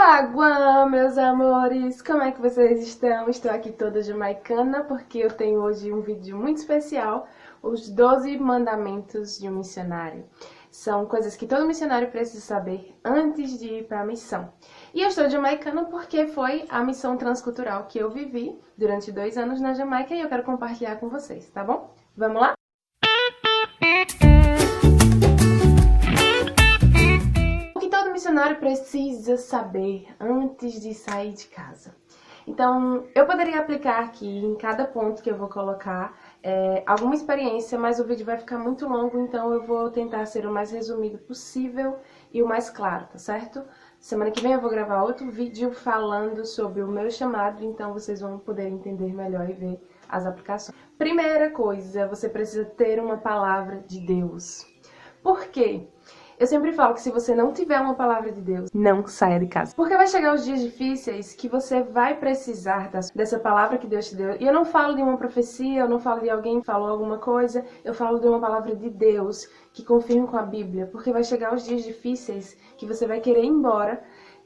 Wagwan, meus amores! Como é que vocês estão? Estou aqui toda jamaicana porque eu tenho hoje um vídeo muito especial, os 12 mandamentos de um missionário. São coisas que todo missionário precisa saber antes de ir para a missão. E eu estou jamaicana porque foi a missão transcultural que eu vivi durante 2 anos na Jamaica e eu quero compartilhar com vocês, tá bom? Vamos lá? Missionário precisa saber antes de sair de casa. Então, eu poderia aplicar aqui em cada ponto que eu vou colocar alguma experiência, mas o vídeo vai ficar muito longo, então eu vou tentar ser o mais resumido possível e o mais claro, tá certo? Semana que vem eu vou gravar outro vídeo falando sobre o meu chamado, então vocês vão poder entender melhor e ver as aplicações. Primeira coisa, você precisa ter uma palavra de Deus. Por quê? Eu sempre falo que se você não tiver uma palavra de Deus, não saia de casa. Porque vai chegar os dias difíceis que você vai precisar dessa palavra que Deus te deu. E eu não falo de uma profecia, eu não falo de alguém que falou alguma coisa, eu falo de uma palavra de Deus que confirma com a Bíblia. Porque vai chegar os dias difíceis que você vai querer ir embora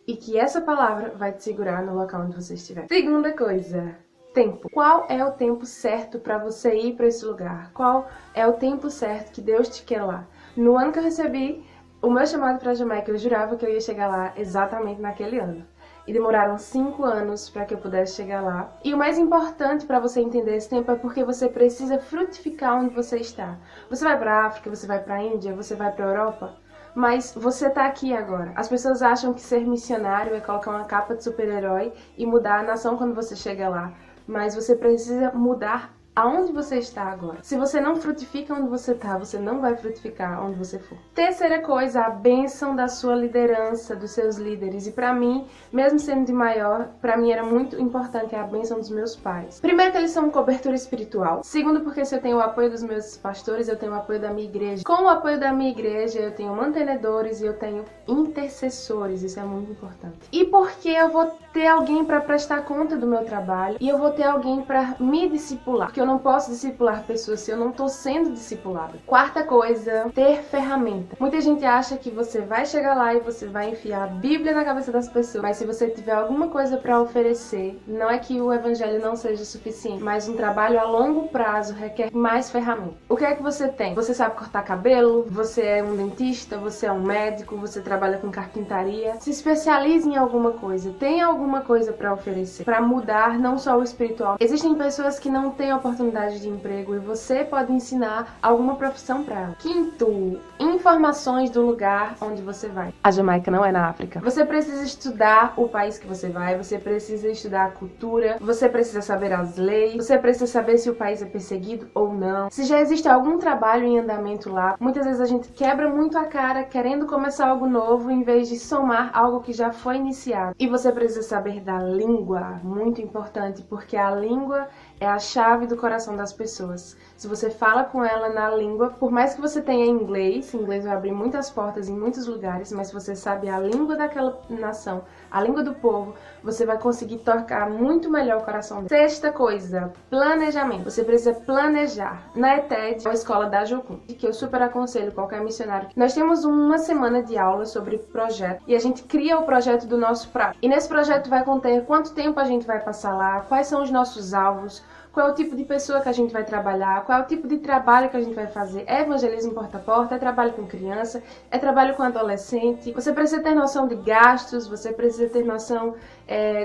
e que essa palavra vai te segurar no local onde você estiver. Segunda coisa. Tempo. Qual é o tempo certo para você ir para esse lugar? Qual é o tempo certo que Deus te quer lá? No ano que eu recebi o meu chamado para a Jamaica, eu jurava que eu ia chegar lá exatamente naquele ano. E demoraram 5 anos para que eu pudesse chegar lá. E o mais importante para você entender esse tempo é porque você precisa frutificar onde você está. Você vai para a África, você vai para a Índia, você vai para a Europa, mas você está aqui agora. As pessoas acham que ser missionário é colocar uma capa de super-herói e mudar a nação quando você chega lá. Mas você precisa mudar aonde você está agora. Se você não frutifica onde você está, você não vai frutificar onde você for. Terceira coisa, a bênção da sua liderança, dos seus líderes. E pra mim, mesmo sendo de maior, pra mim era muito importante a bênção dos meus pais. Primeiro que eles são cobertura espiritual. Segundo porque se eu tenho o apoio dos meus pastores, eu tenho o apoio da minha igreja. Com o apoio da minha igreja, eu tenho mantenedores e eu tenho intercessores. Isso é muito importante. E porque eu vou ter alguém para prestar conta do meu trabalho e eu vou ter alguém para me discipular. Porque eu não posso discipular pessoas se eu não estou sendo discipulada. Quarta coisa, ter ferramenta. Muita gente acha que você vai chegar lá e você vai enfiar a Bíblia na cabeça das pessoas, mas se você tiver alguma coisa para oferecer, não é que o evangelho não seja suficiente, mas um trabalho a longo prazo requer mais ferramentas. O que é que você tem? Você sabe cortar cabelo, você é um dentista, você é um médico, você trabalha com carpintaria. Se especialize em alguma coisa, tenha alguma coisa para oferecer, para mudar não só o espiritual. Existem pessoas que não têm oportunidade de emprego e você pode ensinar alguma profissão para ela. Quinto, informações do lugar onde você vai. A Jamaica não é na África. Você precisa estudar o país que você vai, você precisa estudar a cultura, você precisa saber as leis, você precisa saber se o país é perseguido ou não. Se já existe algum trabalho em andamento lá, muitas vezes a gente quebra muito a cara querendo começar algo novo em vez de somar algo que já foi iniciado. E você precisa saber da língua, muito importante, porque a língua é a chave do coração das pessoas. Se você fala com ela na língua, por mais que você tenha inglês vai abrir muitas portas em muitos lugares, mas se você sabe a língua daquela nação, a língua do povo, você vai conseguir tocar muito melhor o coração dele. Sexta coisa, planejamento. Você precisa planejar. Na ETED, a escola da Jocum, que eu super aconselho qualquer missionário. Nós temos uma semana de aula sobre projeto e a gente cria o projeto do nosso prazo. E nesse projeto vai conter quanto tempo a gente vai passar lá, quais são os nossos alvos, qual é o tipo de pessoa que a gente vai trabalhar, qual é o tipo de trabalho que a gente vai fazer. É evangelismo porta a porta, é trabalho com criança, é trabalho com adolescente. Você precisa ter noção de gastos, você precisa ter noção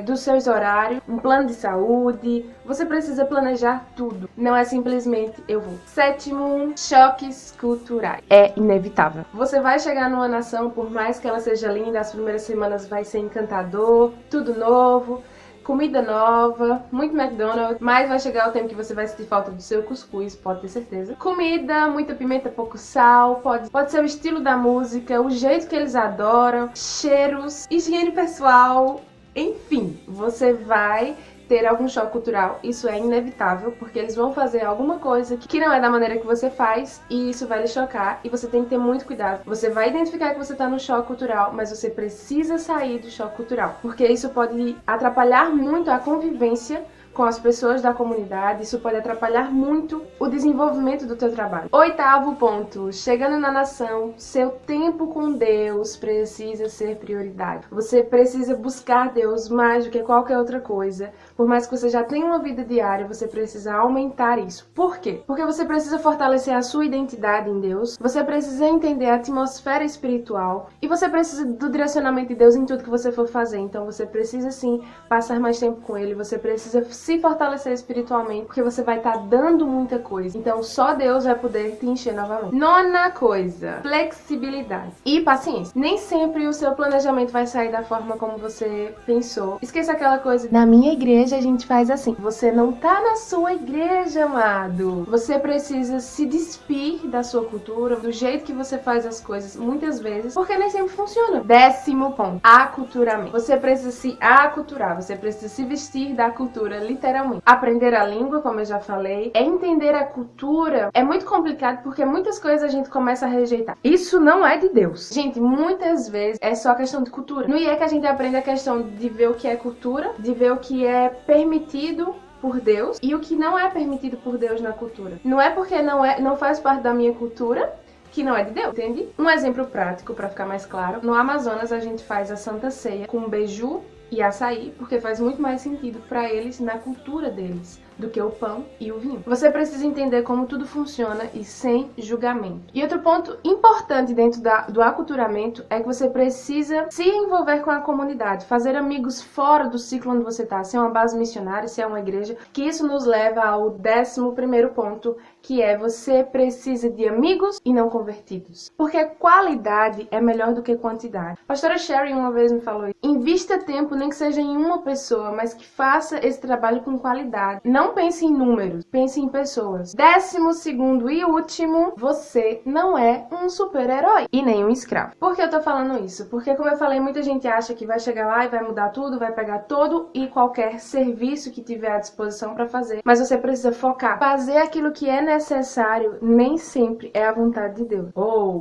dos seus horários, um plano de saúde, você precisa planejar tudo. Não é simplesmente eu vou. Sétimo, choques culturais. É inevitável. Você vai chegar numa nação, por mais que ela seja linda, as primeiras semanas vai ser encantador, tudo novo, comida nova, muito McDonald's, mas vai chegar o tempo que você vai sentir falta do seu cuscuz, pode ter certeza. Comida, muita pimenta, pouco sal, pode ser o estilo da música, o jeito que eles adoram, cheiros, higiene pessoal, enfim, você vai ter algum choque cultural. Isso é inevitável, porque eles vão fazer alguma coisa que não é da maneira que você faz e isso vai lhe chocar e você tem que ter muito cuidado. Você vai identificar que você está no choque cultural, mas você precisa sair do choque cultural, porque isso pode atrapalhar muito a convivência com as pessoas da comunidade, isso pode atrapalhar muito o desenvolvimento do teu trabalho. 8º ponto, chegando na nação, seu tempo com Deus precisa ser prioridade. Você precisa buscar Deus mais do que qualquer outra coisa. Por mais que você já tenha uma vida diária, você precisa aumentar isso. Por quê? Porque você precisa fortalecer a sua identidade em Deus, você precisa entender a atmosfera espiritual e você precisa do direcionamento de Deus em tudo que você for fazer. Então você precisa sim passar mais tempo com Ele, você precisa se fortalecer espiritualmente, porque você vai estar dando muita coisa. Então só Deus vai poder te encher novamente. 9ª coisa, flexibilidade e paciência. Nem sempre o seu planejamento vai sair da forma como você pensou. Esqueça aquela coisa, na minha igreja a gente faz assim. Você não tá na sua igreja, amado. Você precisa se despir da sua cultura, do jeito que você faz as coisas, muitas vezes, porque nem sempre funciona. 10º ponto, aculturamento. Você precisa se aculturar, você precisa se vestir da cultura, literalmente. Aprender a língua, como eu já falei, entender a cultura é muito complicado porque muitas coisas a gente começa a rejeitar. Isso não é de Deus. Gente, muitas vezes é só questão de cultura. No IE que a gente aprende a questão de ver o que é cultura, de ver o que é permitido por Deus e o que não é permitido por Deus na cultura. Não é porque não faz parte da minha cultura que não é de Deus, entende? Um exemplo prático para ficar mais claro. No Amazonas a gente faz a Santa Ceia com beiju e açaí, porque faz muito mais sentido para eles na cultura deles do que o pão e o vinho. Você precisa entender como tudo funciona e sem julgamento. E outro ponto importante dentro do aculturamento é que você precisa se envolver com a comunidade, fazer amigos fora do ciclo onde você está, se é uma base missionária, se é uma igreja, que isso nos leva ao 11º ponto, que é você precisa de amigos e não convertidos. Porque qualidade é melhor do que quantidade. A pastora Sherry uma vez me falou isso. Invista tempo, nem que seja em uma pessoa, mas que faça esse trabalho com qualidade. Não pense em números, pense em pessoas. 12º e último, você não é um super-herói e nem um escravo. Por que eu tô falando isso? Porque, como eu falei, muita gente acha que vai chegar lá e vai mudar tudo, vai pegar todo e qualquer serviço que tiver à disposição para fazer. Mas você precisa focar. Fazer aquilo que é necessário nem sempre é a vontade de Deus.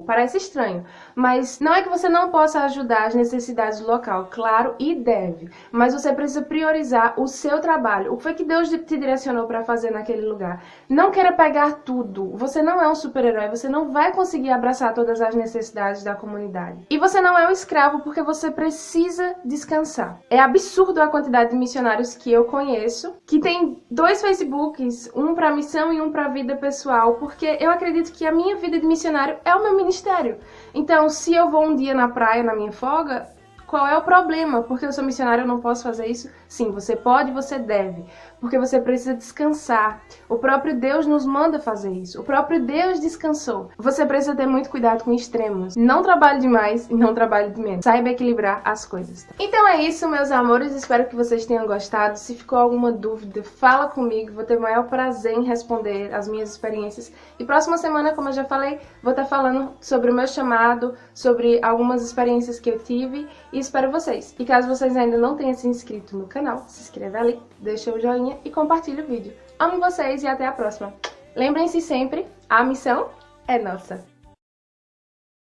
Parece estranho, mas não é que você não possa ajudar as necessidades do local, claro, e deve. Mas você precisa priorizar o seu trabalho. O que foi que Deus te direcionou para fazer naquele lugar? Não queira pegar tudo. Você não é um super-herói, você não vai conseguir abraçar todas as necessidades da comunidade. E você não é um escravo porque você precisa descansar. É absurdo a quantidade de missionários que eu conheço, que tem 2 Facebooks, um para missão e um para vida pessoal, porque eu acredito que a minha vida de missionário é o meu ministério. Então, se eu vou um dia na praia na minha folga, qual é o problema? Porque eu sou missionária, eu não posso fazer isso? Sim, você pode, você deve. Porque você precisa descansar. O próprio Deus nos manda fazer isso. O próprio Deus descansou. Você precisa ter muito cuidado com extremos. Não trabalhe demais e não trabalhe de menos. Saiba equilibrar as coisas. Então é isso, meus amores. Espero que vocês tenham gostado. Se ficou alguma dúvida, fala comigo. Vou ter o maior prazer em responder as minhas experiências. E próxima semana, como eu já falei, vou estar falando sobre o meu chamado, sobre algumas experiências que eu tive. E espero vocês. E caso vocês ainda não tenham se inscrito no canal, se inscreva ali, deixa o joinha e compartilhe o vídeo. Amo vocês e até a próxima. Lembrem-se sempre, a missão é nossa.